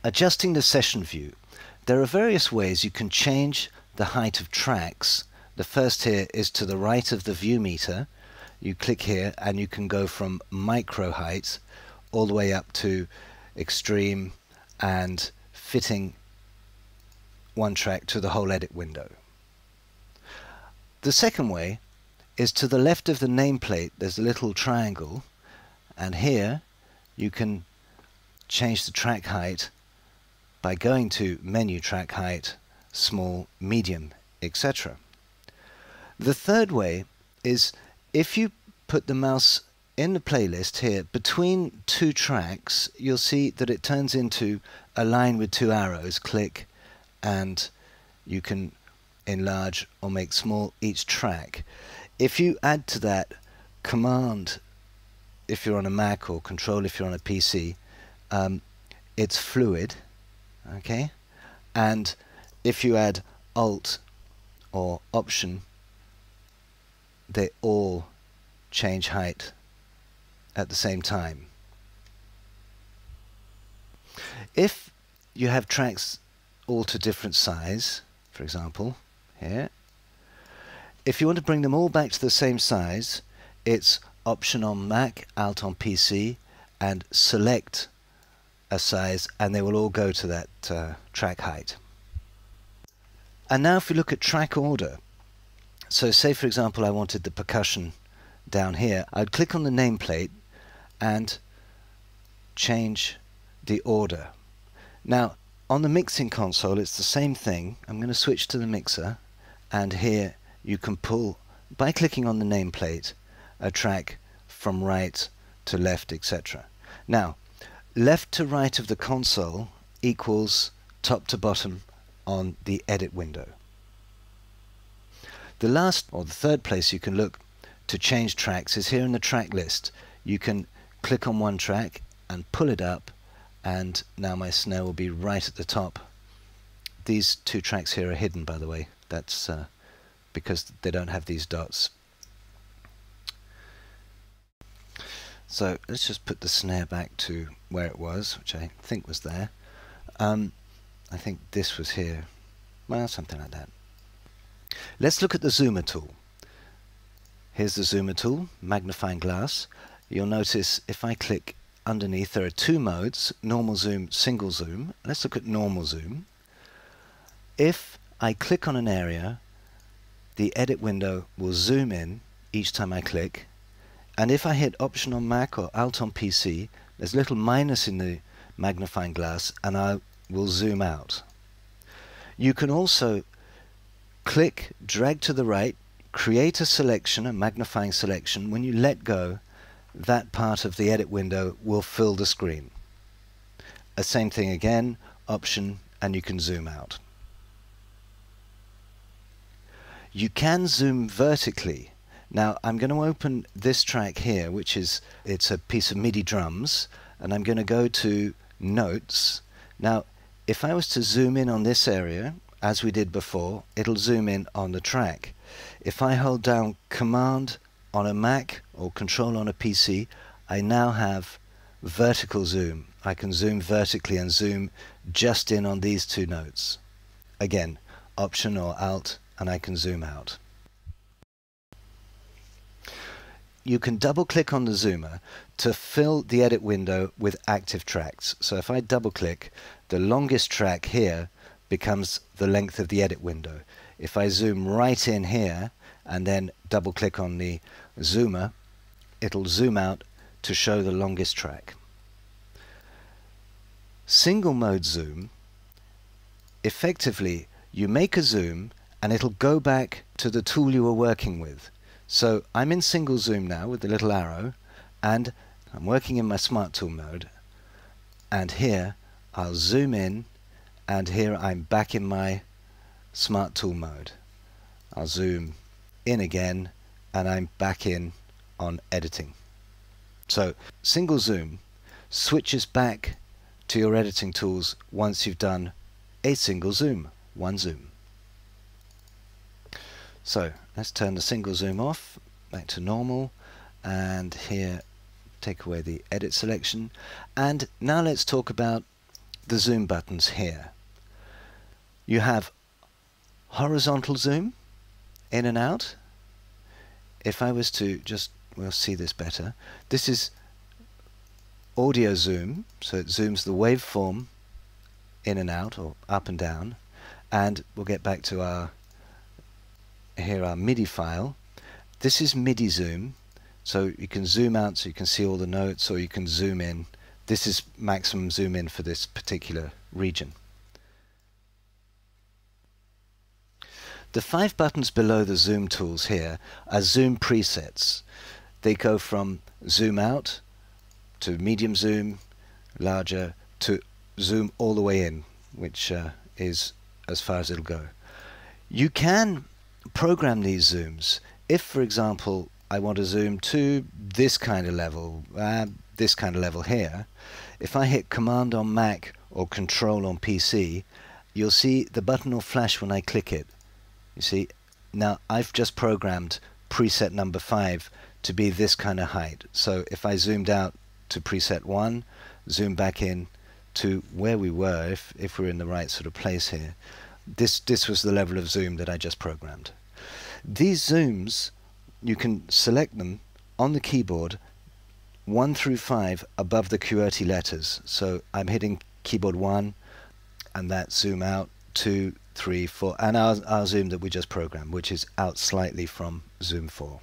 Adjusting the session view. There are various ways you can change the height of tracks. The first here is to the right of the view meter. You click here and you can go from micro height all the way up to extreme and fitting one track to the whole edit window. The second way is to the left of the nameplate. There's a little triangle, and here you can change the track height by going to menu track height, small, medium, etc. The third way is if you put the mouse in the playlist here between two tracks, you'll see that it turns into a line with two arrows. Click and you can enlarge or make small each track. If you add to that Command if you're on a Mac or Control if you're on a PC, it's fluid, okay? And if you add Alt or Option, they all change height at the same time. If you have tracks all to different size, for example here, if you want to bring them all back to the same size, it's Option on Mac, Alt on PC, and select a size, and they will all go to that track height. And now if we look at track order, so say for example I wanted the percussion down here, I'd click on the nameplate and change the order. Now on the mixing console it's the same thing. I'm going to switch to the mixer, and here you can pull, by clicking on the nameplate, a track from right to left, etc. Now left to right of the console equals top to bottom on the edit window. The last or the third place you can look to change tracks is here in the track list. You can click on one track and pull it up, and now my snare will be right at the top. These two tracks here are hidden, by the way. That's because they don't have these dots. So let's just put the snare back to where it was, which I think was there. I think this was here. Well, something like that. Let's look at the zoomer tool. Here's the zoomer tool, magnifying glass. You'll notice if I click underneath, there are two modes, normal zoom, single zoom. Let's look at normal zoom. If I click on an area, the edit window will zoom in each time I click. And if I hit Option on Mac or Alt on PC, there's a little minus in the magnifying glass and I will zoom out. You can also click, drag to the right, create a selection, a magnifying selection. When you let go, that part of the edit window will fill the screen. The same thing again, Option, and you can zoom out. You can zoom vertically. Now I'm going to open this track here, which is, it's a piece of MIDI drums, and I'm going to go to Notes. Now if I was to zoom in on this area, as we did before, it'll zoom in on the track. If I hold down Command on a Mac or Control on a PC, I now have vertical zoom. I can zoom vertically and zoom just in on these two notes. Again, Option or Alt, and I can zoom out. You can double click on the zoomer to fill the edit window with active tracks. So if I double click, the longest track here becomes the length of the edit window. If I zoom right in here and then double click on the zoomer, it'll zoom out to show the longest track. Single mode zoom, effectively you make a zoom and it'll go back to the tool you were working with. So I'm in single zoom now with the little arrow, and I'm working in my smart tool mode, and here I'll zoom in, and here I'm back in my smart tool mode. I'll zoom in again and I'm back in on editing. So single zoom switches back to your editing tools once you've done a single zoom, one zoom. So let's turn the single zoom off, back to normal, and here take away the edit selection. And now let's talk about the zoom buttons here. You have horizontal zoom, in and out. If I was to just, we'll see this better. This is audio zoom, so it zooms the waveform in and out, or up and down. And we'll get back to our MIDI file. This is MIDI zoom, so you can zoom out so you can see all the notes, or you can zoom in. This is maximum zoom in for this particular region. The 5 buttons below the zoom tools here are zoom presets. They go from zoom out to medium zoom, larger, to zoom all the way in, which is as far as it'll go. You can program these zooms. If, for example, I want to zoom to this kind of level here, if I hit Command on Mac or Control on PC, you'll see the button will flash when I click it. You see, now I've just programmed preset number 5 to be this kind of height. So if I zoomed out to preset 1, zoom back in to where we were, if we're in the right sort of place here, this was the level of zoom that I just programmed. These zooms, you can select them on the keyboard 1 through 5 above the QWERTY letters. So I'm hitting keyboard 1, and that zoom out, 2, 3, 4, and our zoom that we just programmed, which is out slightly from zoom 4.